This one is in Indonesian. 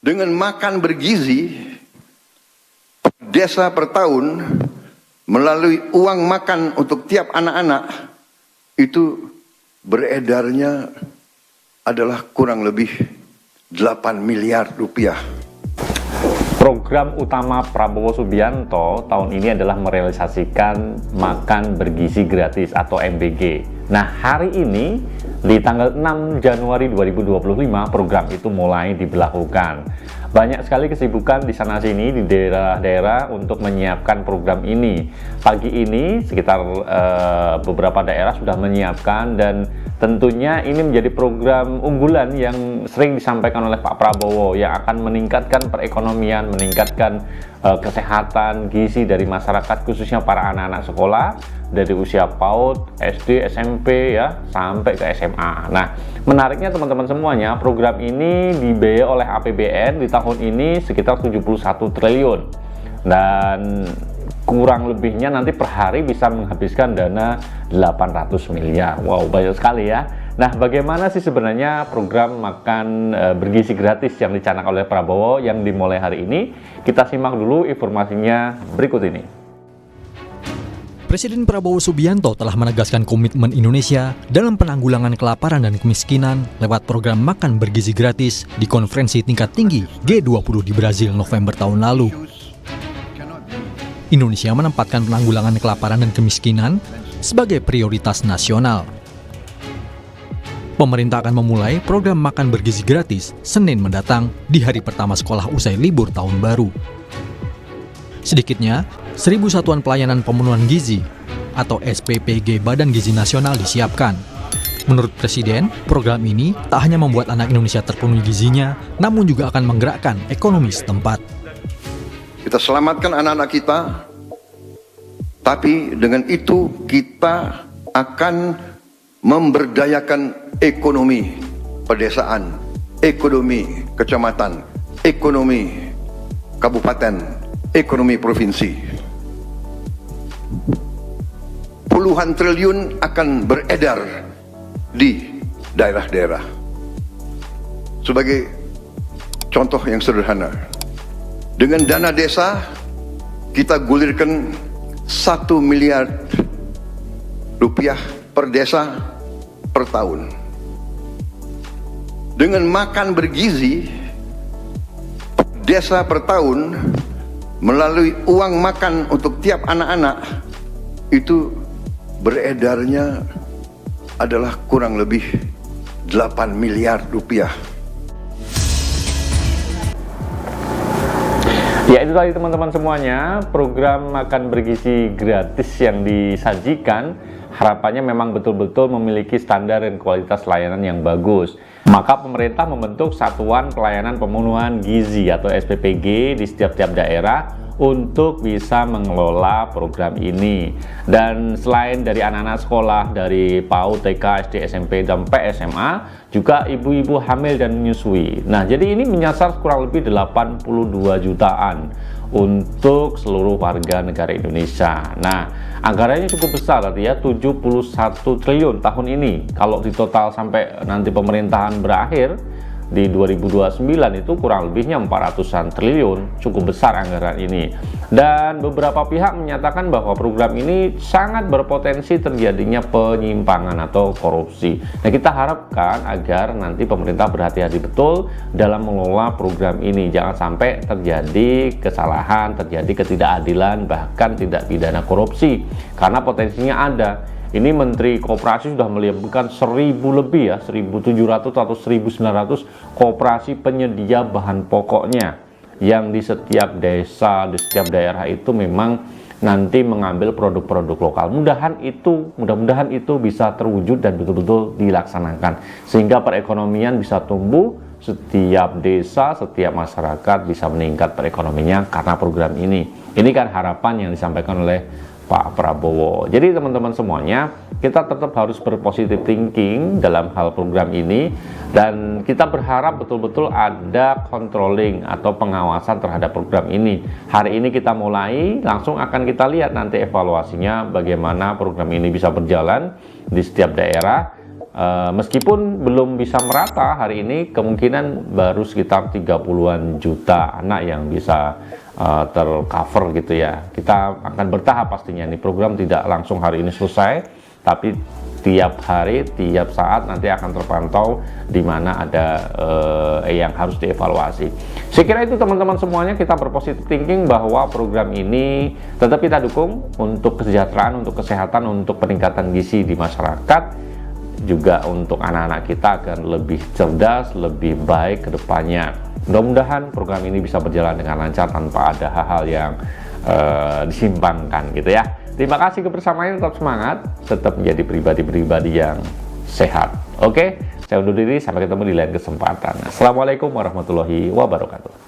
Dengan makan bergizi desa per tahun melalui uang makan untuk tiap anak-anak itu beredarnya adalah kurang lebih 8 miliar rupiah. Program utama Prabowo Subianto tahun ini adalah merealisasikan makan bergizi gratis atau MBG. Nah, hari ini di tanggal 6 Januari 2025 program itu mulai diberlakukan. Banyak sekali kesibukan di sana-sini di daerah-daerah untuk menyiapkan program ini. Pagi ini sekitar beberapa daerah sudah menyiapkan, dan tentunya ini menjadi program unggulan yang sering disampaikan oleh Pak Prabowo yang akan meningkatkan perekonomian, meningkatkan kesehatan gizi dari masyarakat, khususnya para anak-anak sekolah dari usia PAUD, SD, SMP ya sampai ke SMA. Nah, menariknya teman-teman semuanya, program ini dibiayai oleh APBN di tahun ini sekitar 71 triliun. Dan kurang lebihnya nanti per hari bisa menghabiskan dana 800 miliar. Wow, banyak sekali ya. Nah, bagaimana sih sebenarnya program makan bergizi gratis yang dicanangkan oleh Prabowo yang dimulai hari ini? Kita simak dulu informasinya berikut ini. Presiden Prabowo Subianto telah menegaskan komitmen Indonesia dalam penanggulangan kelaparan dan kemiskinan lewat program makan bergizi gratis di konferensi tingkat tinggi G20 di Brazil November tahun lalu. Indonesia menempatkan penanggulangan kelaparan dan kemiskinan sebagai prioritas nasional. Pemerintah akan memulai program makan bergizi gratis Senin mendatang di hari pertama sekolah usai libur tahun baru. Sedikitnya, 1.000 satuan pelayanan pemenuhan gizi atau SPPG Badan Gizi Nasional disiapkan. Menurut Presiden, program ini tak hanya membuat anak Indonesia terpenuhi gizinya, namun juga akan menggerakkan ekonomi setempat. Kita selamatkan anak-anak kita, tapi dengan itu kita akan memberdayakan ekonomi pedesaan, ekonomi kecamatan, ekonomi kabupaten, ekonomi provinsi. Puluhan triliun akan beredar di daerah-daerah. Sebagai contoh yang sederhana, dengan dana desa kita gulirkan 1 miliar rupiah per desa per tahun. Dengan makan bergizi desa per tahun melalui uang makan untuk tiap anak-anak itu beredarnya adalah kurang lebih 8 miliar rupiah. Ya, itu tadi teman-teman semuanya, program makan bergizi gratis yang disajikan harapannya memang betul-betul memiliki standar dan kualitas layanan yang bagus. Maka pemerintah membentuk Satuan Pelayanan Pemenuhan Gizi atau SPPG di setiap daerah untuk bisa mengelola program ini. Dan selain dari anak-anak sekolah dari PAUD, TK, SD, SMP, dan SMA, juga ibu-ibu hamil dan menyusui. Nah, jadi ini menyasar kurang lebih 82 jutaan untuk seluruh warga negara Indonesia. Nah, anggarannya cukup besar tadi ya, 71 triliun tahun ini. Kalau ditotal sampai nanti pemerintahan berakhir di 2029 itu kurang lebihnya 400-an triliun, cukup besar anggaran ini. Dan beberapa pihak menyatakan bahwa program ini sangat berpotensi terjadinya penyimpangan atau korupsi. Nah, kita harapkan agar nanti pemerintah berhati-hati betul dalam mengelola program ini. Jangan sampai terjadi kesalahan, terjadi ketidakadilan, bahkan tindak pidana korupsi, karena potensinya ada. Ini Menteri Koperasi sudah menyebutkan 1.000 lebih ya, 1.700 atau 1.900 koperasi penyedia bahan pokoknya yang di setiap desa, di setiap daerah itu memang nanti mengambil produk-produk lokal. Mudah-mudahan itu bisa terwujud dan betul-betul dilaksanakan sehingga perekonomian bisa tumbuh, setiap desa, setiap masyarakat bisa meningkat perekonomiannya karena program ini. Ini kan harapan yang disampaikan oleh Pak Prabowo. Jadi teman-teman semuanya, kita tetap harus berpositif thinking dalam hal program ini, dan kita berharap betul-betul ada controlling atau pengawasan terhadap program ini. Hari ini kita mulai, langsung akan kita lihat nanti evaluasinya bagaimana program ini bisa berjalan di setiap daerah. Meskipun belum bisa merata hari ini, kemungkinan baru sekitar 30-an juta anak yang bisa tercover gitu ya. Kita akan bertahap pastinya, nih program tidak langsung hari ini selesai, tapi tiap hari, tiap saat nanti akan terpantau di mana ada yang harus dievaluasi. Saya kira itu teman-teman semuanya, kita berpositif thinking bahwa program ini tetap kita dukung untuk kesejahteraan, untuk kesehatan, untuk peningkatan gizi di masyarakat, juga untuk anak-anak kita akan lebih cerdas, lebih baik ke depannya. Mudah-mudahan program ini bisa berjalan dengan lancar tanpa ada hal-hal yang disimpangkan gitu ya. Terima kasih kebersamaannya, tetap semangat, tetap menjadi pribadi-pribadi yang sehat. Oke, saya undur diri, sampai ketemu di lain kesempatan. Assalamualaikum warahmatullahi wabarakatuh.